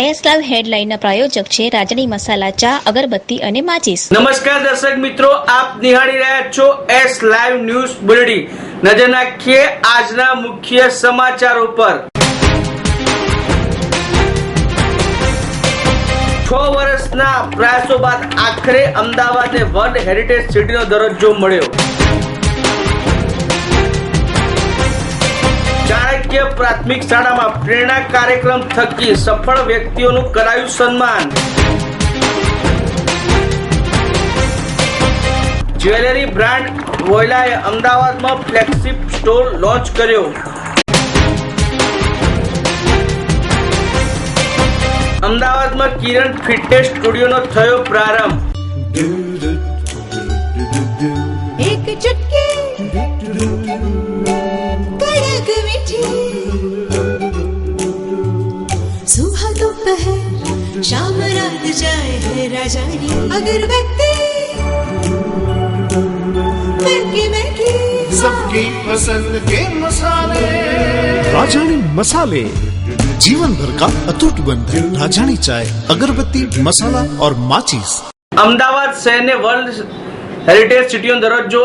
S live હેડલાઇનના પ્રાયોજક છે રાજાની મસાલા ચા, અગરબત્તી અને માચીસ। નમસ્કાર દર્શક મિત્રો, આપ નિહાળી રહ્યા છો એસ લાઈવ ન્યૂઝ બુલેટિન। નજર નાખીએ આજના મુખ્ય સમાચારો પર। 6 વર્ષના પ્રયાસો બાદ આખરે અમદાવાદને વર્લ્ડ હેરિટેજ સિટીનો દરજ્જો મળ્યો। ચાણક્ય પ્રાથમિક શાળામાં પ્રેરણા કાર્યક્રમ થકી સફળ વ્યક્તિઓનું કરાયું સન્માન। જ્વેલરી બ્રાન્ડ વોયલાએ અમદાવાદમાં ફ્લેગશિપ સ્ટોર લોન્ચ કર્યો। અમદાવાદમાં કિરણ ફિટનેસ સ્ટુડિયોનો થયો પ્રારંભ। एक चुटकी कड़क मीठी सुबह दोपहर शाम रात जाए है राजानी अगरबत्ती महकी सबकी पसंद के मसाले। राजानी मसाले, जीवन भर का अटूट बंधन। राजानी चाय, अगरबत्ती, मसाला और माचिस। અમદાવાદ શહેરને વર્લ્ડ હેરિટેજ સિટીનો દરજ્જો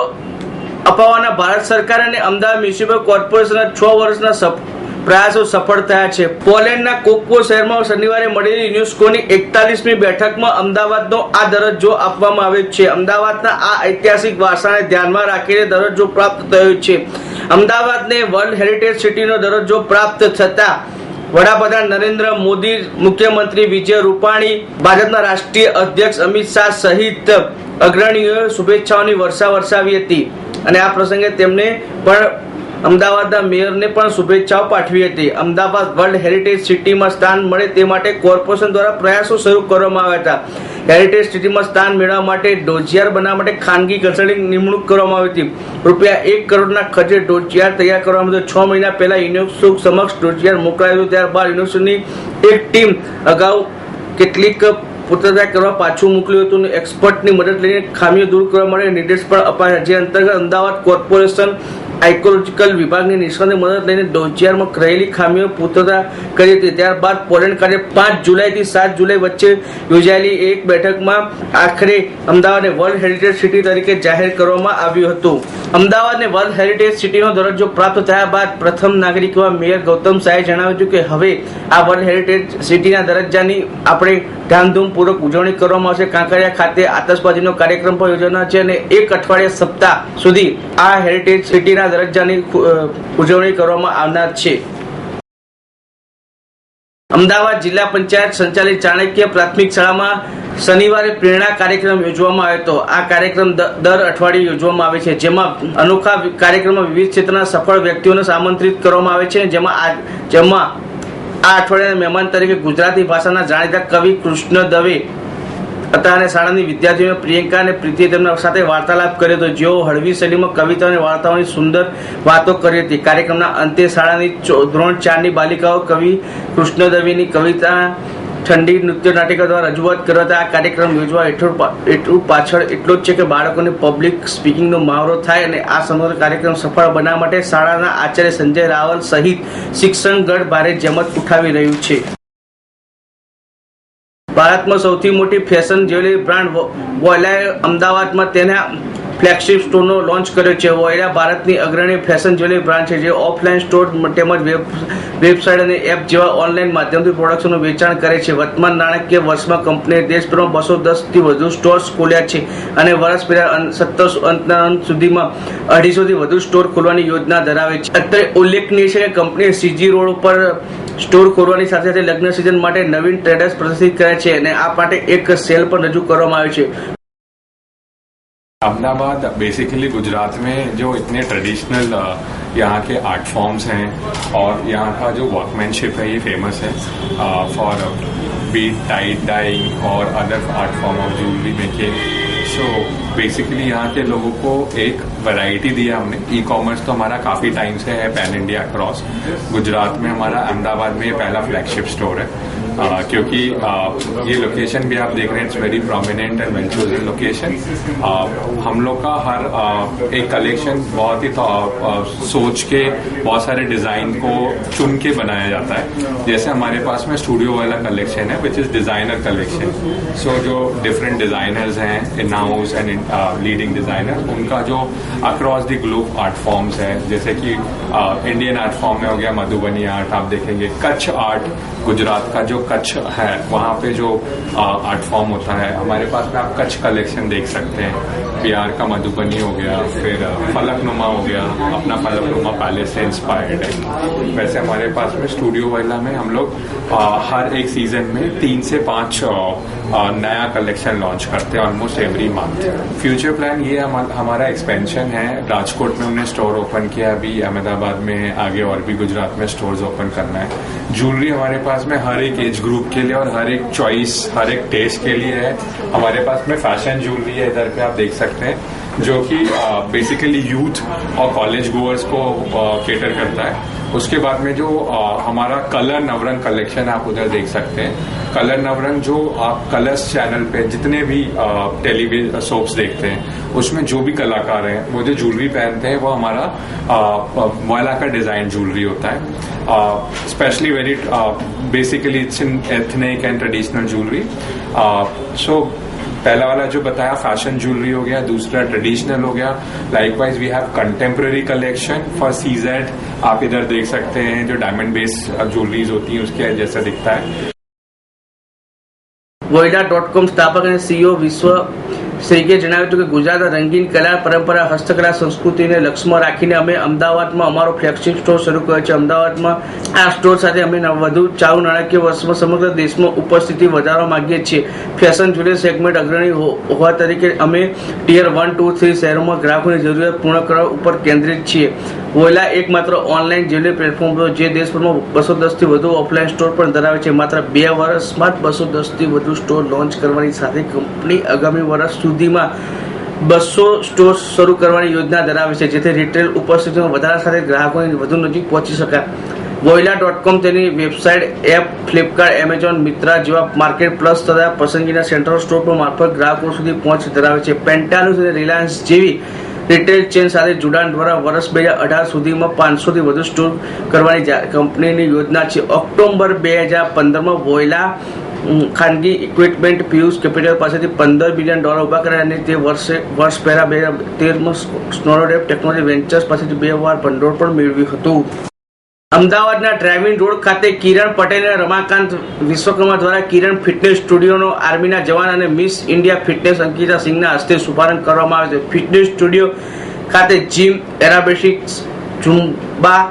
અપાવવાના ભારત સરકાર અને અમદાવાદ મ્યુનિસિપલ કોર્પોરેશનના 6 વર્ષના પ્રયાસો સફળ થયા છે। પોલેન્ડના કોકો શહેરમાં શનિવારે મળેલી યુનેસ્કોની 41મી બેઠકમાં અમદાવાદનો આ દરજ્જો આપવામાં આવ્યો છે। અમદાવાદના આ ઐતિહાસિક વારસાને ધ્યાનમાં રાખીને દરજ્જો પ્રાપ્ત થયો છે। અમદાવાદને વર્લ્ડ હેરિટેજ સિટીનો દરજ્જો પ્રાપ્ત થતા વડાપ્રધાન નરેન્દ્ર મોદી, મુખ્યમંત્રી વિજય રૂપાણી, ભાજપના રાષ્ટ્રીય અધ્યક્ષ અમિત શાહ સહિત અગ્રણીઓએ શુભેચ્છાઓની વર્ષા વરસાવી હતી અને આ પ્રસંગે તેમને પણ અમદાવાદના મેયરને પણ શુભેચ્છાઓ પાઠવી હતી। અમદાવાદ વર્લ્ડ હેરિટેજ સિટીમાં સ્થાન મળે તે માટે કોર્પોરેશન દ્વારા પ્રયાસો શરૂ કરવામાં આવ્યા હતા। હેરિટેજ સિટીમાં સ્થાન મેળવવા માટે ડોજિયાર બનાવવા માટે ખાનગી કન્સલ્ટિંગ નિમણૂક કરવામાં આવી હતી। રૂપિયા 1 કરોડના ખર્ચે ડોજિયાર તૈયાર કરવામાં આવ્યું। 6 મહિના પહેલા યુનેસ્કો સમક્ષ ડોજિયાર મોકલાયું। ત્યારબાદ યુનેસ્કોની એક ટીમ અગાઉ કેટલીક પૂર્તતા કરવા પાછું મોકલ્યું હતું। એક્સપર્ટની મદદ લઈને ખામીઓ દૂર કરવા માટે નિર્દેશ પણ અપાયા, જે અંતર્ગત અમદાવાદ કોર્પોરેશન આર્કોલોજીકલ વિભાગની નિષ્ણાતની મદદ લઈને ડોજિયારમાં રહેલી ખામીઓ પૂર્તતા કરી હતી। ત્યારબાદ પોલેન્ડ ખાતે 5 જુલાઈથી 7 જુલાઈ વચ્ચે યોજાયેલી એક બેઠકમાં આખરે અમદાવાદને વર્લ્ડ હેરિટેજ સિટી તરીકે જાહેર કરવામાં આવ્યું હતું। અમદાવાદને વર્લ્ડ હેરિટેજ સિટીનો દરજ્જો પ્રાપ્ત થયા બાદ પ્રથમ નાગરિક એવા મેયર ગૌતમ શાહે જણાવ્યું હતું કે હવે આ વર્લ્ડ હેરિટેજ સિટીના દરજ્જાની આપણે ધામધૂમપૂર્વક ઉજવણી કરવામાં આવશે। કાંકરિયા ખાતે આતશબાજીનો કાર્યક્રમ પણ યોજાનાર છે અને 1 અઠવાડિયા સપ્તાહ સુધી આ હેરિટેજ સિટીના દરજ્જાની ઉજવણી કરવામાં આવનાર છે। અમદાવાદ જિલ્લા પંચાયત સંચાલિત ચાણક્ય પ્રાથમિક શાળામાં શનિવારે પ્રેરણા કાર્યક્રમ યોજવામાં આવ્યો હતો। આ કાર્યક્રમ દર અઠવાડિયે યોજવામાં આવે છે, જેમાં અનોખા કાર્યક્રમમાં વિવિધ ક્ષેત્રના સફળ વ્યક્તિઓને આમંત્રિત કરવામાં આવે છે। જેમાં આ અઠવાડિયાના મહેમાન તરીકે ગુજરાતી ભાષાના જાણીતા કવિ કૃષ્ણ દવે હતા અને શાળાની વિદ્યાર્થીઓ પ્રિયંકા અને પ્રીતિએ તેમના સાથે વાર્તાલાપ કર્યો હતો, જેઓ હળવી શૈલીમાં કવિતા અને વાર્તાઓની સુંદર વાતો કરી હતી। કાર્યક્રમના અંતે શાળાની ધોરણ 4ની બાલિકાઓ કવિ કૃષ્ણ દવેની કવિતા ઠંડી નૃત્ય નાટિકા દ્વારા રજૂઆત કર્યા હતા। આ કાર્યક્રમ યોજવા એટલું પાછળ એટલો જ છે કે બાળકોને પબ્લિક સ્પીકિંગનો મહાવરો થાય અને આ સમગ્ર કાર્યક્રમ સફળ બનાવવા માટે શાળાના આચાર્ય સંજય રાવલ સહિત શિક્ષણગઢ ભારે જહેમત ઉઠાવી રહ્યું છે। ભારતમાં સૌથી મોટી ફેશન જ્વેલરી બ્રાન્ડ વોયલાએ અમદાવાદમાં તેના ફ્લેગશિપ સ્ટોરનો લોન્ચ કર્યો છે। વોયલા ભારતની અગ્રણી ફેશન જ્વેલરી બ્રાન્ડ છે, જે ઓફલાઈન સ્ટોર તેમજ વેબસાઇટ અને એપ જેવા ઓનલાઈન માધ્યમથી પ્રોડક્ટ્સનું વેચાણ કરે છે। વર્તમાન નાણાકીય વર્ષમાં કંપનીએ દેશભરમાં 210થી વધુ સ્ટોર્સ ખોલ્યા છે અને વર્ષ 2017 સુધીમાં 250 થી વધુ સ્ટોર ખોલવાની યોજના ધરાવે છે। અત્યારે ઉલ્લેખનીય છે કે કંપનીએ સીજી રોડ ઉપર સ્ટોર ખોલવાની સાથે સાથે લગ્ન સિઝન માટે નવીન ટ્રેડર્સ પ્રદર્શિત કર્યા છે અને આ માટે એક સેલ પણ રજૂ કરવામાં આવ્યો છે। अहमदाबाद बेसिकली गुजरात में जो इतने ट्रेडिशनल यहाँ के आर्ट फॉर्म्स हैं और यहाँ का जो वर्कमैनशिप है ये फेमस है फॉर बीट टाइट डाइंग और other art form of jewellery making. So basically यहाँ के लोगों को एक वैरायटी दिया हमने। ई कॉमर्स तो हमारा काफ़ी टाइम से है पैन इंडिया क्रॉस। गुजरात में हमारा अहमदाबाद में पहला फ्लैगशिप स्टोर है। क्योंकि ये लोकेशन भी आप देख रहे हैं, it's very prominent and well chosen location. हम लोग का हर एक कलेक्शन बहुत ही सोच के बहुत सारे डिजाइन को चुन के बनाया जाता है। जैसे हमारे पास में स्टूडियो वाला कलेक्शन है विच इज डिजाइनर कलेक्शन। सो जो डिफरेंट डिजाइनर्स हैं in house and leading designer, उनका जो across the globe art forms है, जैसे कि इंडियन आर्ट फॉर्म में हो गया मधुबनी आर्ट, आप देखेंगे कच्छ आर्ट, गुजरात का जो कच्छ है वहाँ पे जो आर्ट फॉर्म होता है, हमारे पास में आप कच्छ कलेक्शन देख सकते हैं। बिहार का मधुबनी हो गया, फिर फलकनुमा हो गया, अपना फलकनुमा पैलेस से इंस्पायर्ड है। वैसे हमारे पास में स्टूडियो वाला में हम लोग हर एक सीजन में 3 से 5 नया कलेक्शन लॉन्च करते हैं almost every month. Future plan ये हमारा एक्सपेंशन है। राजकोट में हमने स्टोर ओपन किया, अभी अहमदाबाद में, आगे और भी गुजरात में स्टोर्स ओपन करना है। ज्वेलरी हमारे पास में हर एक एज ग्रुप के लिए और हर एक चॉइस, हर एक टेस्ट के लिए है। हमारे पास में फैशन ज्वेलरी है, इधर पे आप देख सकते हैं, जो कि बेसिकली यूथ और कॉलेज गोअर्स को केटर करता है। उसके बाद में जो हमारा कलर नवरंग कलेक्शन आप उधर देख सकते हैं। कलर नवरंग जो आप कलर्स चैनल पे जितने भी टेलीविजन सोप्स देखते हैं, उसमें जो भी कलाकार हैं वो जो ज्वेलरी पहनते हैं वो हमारा वाला का डिजाइन ज्वेलरी होता है। Specially very basically it's in ethnic and traditional jewellery. So पहला वाला जो बताया फैशन ज्वेलरी हो गया, दूसरा ट्रेडिशनल हो गया। Likewise we have contemporary collection for CZ, आप इधर देख सकते हैं, जो डायमंड बेस्ड ज्वेलरीज होती हैं उसके जैसा दिखता है। voida.com સ્થાપક અને સીઈઓ વિશ્વ શ્રીકે જણાવ્યું હતું કે ગુજરાતના રંગીન કલા, પરંપરા, હસ્તકલા, સંસ્કૃતિને લક્ષ્યમાં રાખીને અમે અમદાવાદમાં અમારો ફ્લેગશિપ સ્ટોર શરૂ કર્યો છે। અમદાવાદમાં આ સ્ટોર સાથે અમે વધુ ચાલુ નાણાકીય વર્ષમાં સમગ્ર દેશમાં ઉપસ્થિતિ વધારવા માંગીએ છીએ। ફેશન જ્વેલરી સેગમેન્ટ અગ્રણી હોવા તરીકે અમે ટિયર 1, 2, 3 શહેરોમાં ગ્રાહકોની જરૂરિયાત પૂર્ણ કરવા ઉપર કેન્દ્રિત છીએ। વોયલા એકમાત્ર ઓનલાઈન જ્વેલરી પ્લેટફોર્મ જે દેશભરમાં 210 થી વધુ ઓફલાઈન સ્ટોર પણ ધરાવે છે। માત્ર 2 વર્ષમાં જ 210 થી વધુ સ્ટોર લોન્ચ કરવાની સાથે કંપની આગામી વર્ષ સુધીમાં 200 સ્ટોર શરૂ કરવાની યોજના ધરાવે છે, જેથી રિટેલ ઉપસ્થિતિમાં વધારા સાથે ગ્રાહકોની વધુ નજીક પહોંચી શકાય। voila.com તેની website, app, Flipkart, Amazon, Mitra જેવા માર્કેટ પ્લસ તથા પસંદગીના સેન્ટ્રલ સ્ટોર પર મારફત ગ્રાહકો સુધી પહોંચ ધરાવે છે। પેન્ટાલુસ અને રિલાયન્સ જેવી રિટેલ ચેન સાથે જોડાણ દ્વારા વર્ષ 2018 સુધીમાં 500 થી વધુ સ્ટોર કરવાની કંપનીની યોજના છે। ઓક્ટોબર 2015માં વોયલા ખાનગી ઇક્વિપમેન્ટ પિયુષ કેપિટલ પાસેથી $15 બિલિયન ઉભા કર્યા અને તે વર્ષ પહેલા 2013માં સ્નોરોડેપ ટેકનોલોજી વેન્ચર્સ પાસેથી 2 વાર ભંડોળ પણ મેળવ્યું હતું। અમદાવાદના ડ્રાઇવિંગ રોડ ખાતે કિરણ પટેલ અને રમાકાંત વિશ્વકર્મા દ્વારા કિરણ ફિટનેસ સ્ટુડિયોનો આર્મીના જવાન અને મિસ ઇન્ડિયા ફિટનેસ અંકિતા સિંહના હસ્તે શુભારંભ કરવામાં આવ્યો છે। ફિટનેસ સ્ટુડિયો ખાતે gym, aerobics, ઝુમ્બા,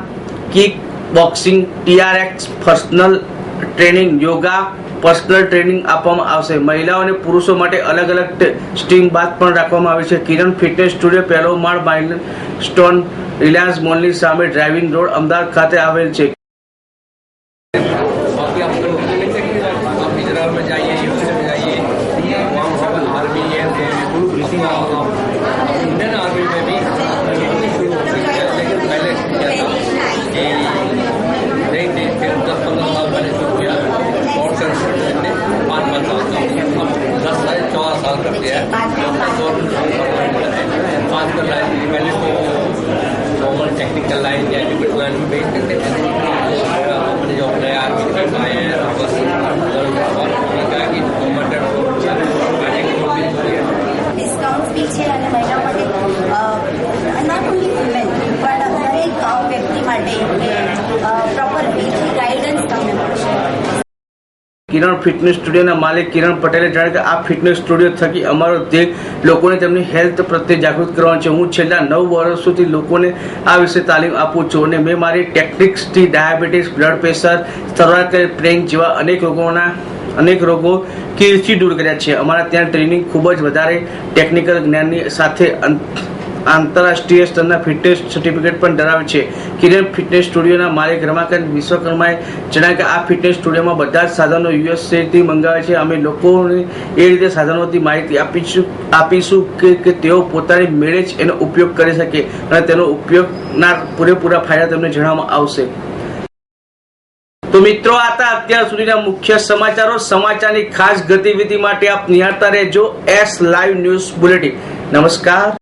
kick boxing, TRX, personal training, yoga, personal training આપવામાં આવશે। મહિલાઓ અને પુરુષો માટે અલગ અલગ સ્ટીમ બાથ પણ રાખવામાં આવી છે। કિરણ ફિટનેસ સ્ટુડિયો પહેલો માળ માઇલસ્ટોન રિલાયન્સ મોલની સામે ડ્રાઇવિંગ રોડ, અમદાવાદ ખાતે આવેલ છે। इंडियन आर्मी में भी शुरू हो गई है, लेकिन पहले किया था कि नहीं 10-15 साल पहले शुरू किया और संस्कृति ने 5 साल का 10-14 साल कर दिया है। आजकल लाइन पहले तो नॉर्मल टेक्निकल लाइन या टिकट लाइन में भेज देते थे, अपने जो नए आर्मी के आए हैं बस कहा कि गवर्नमेंट डिस्काउंट भी છે અને મહિલા માટે નોટ ઓનલી વુમેન પણ દરેક વ્યક્તિ માટે પ્રોપર વેથી ગાઈડન્સ તમને મળશે। કિરણ ફિટનેસ સ્ટુડિયોના માલિક કિરણ પટેલે જણાવ્યું કે આ ફિટનેસ સ્ટુડિયો થકી અમારો ધ્યેય લોકોને તેમની હેલ્થ પ્રત્યે જાગૃત કરવાનો છે। હું છેલ્લા 9 વર્ષોથી લોકોને આ વિશે તાલીમ આપું છું અને મેં મારી ટેકનિક્સથી diabetes, blood pressure, cervical pain જેવા અનેક રોગો કેવી દૂર કર્યા છે। અમારા ત્યાં ટ્રેનિંગ ખૂબ જ વધારે ટેકનિકલ જ્ઞાનની સાથે આંતરરાષ્ટ્રીય સ્તરના ફિટનેસ સર્ટિફિકેટ પણ ધરાવે છે। કિરણ ફિટનેસ સ્ટુડિયોના માલિક રમાકાંત વિશ્વકર્માએ જણાવ્યું કે આ ફિટનેસ સ્ટુડિયોમાં બધા જ સાધનો યુએસએથી મંગાવે છે। અમે લોકોને એ રીતે સાધનોથી માહિતી આપીશું કે તેઓ પોતાની મેળે જ એનો ઉપયોગ કરી શકે અને તેનો ઉપયોગના પૂરેપૂરા ફાયદા તેમને જણાવવામાં આવશે। તો મિત્રો આ હતા અત્યાર સુધીના મુખ્ય સમાચારો. સમાચારની ખાસ ગતિવિધિ માટે આપ નિહાળતા રહેજો એસ લાઈવ ન્યૂઝ બુલેટિન. નમસ્કાર.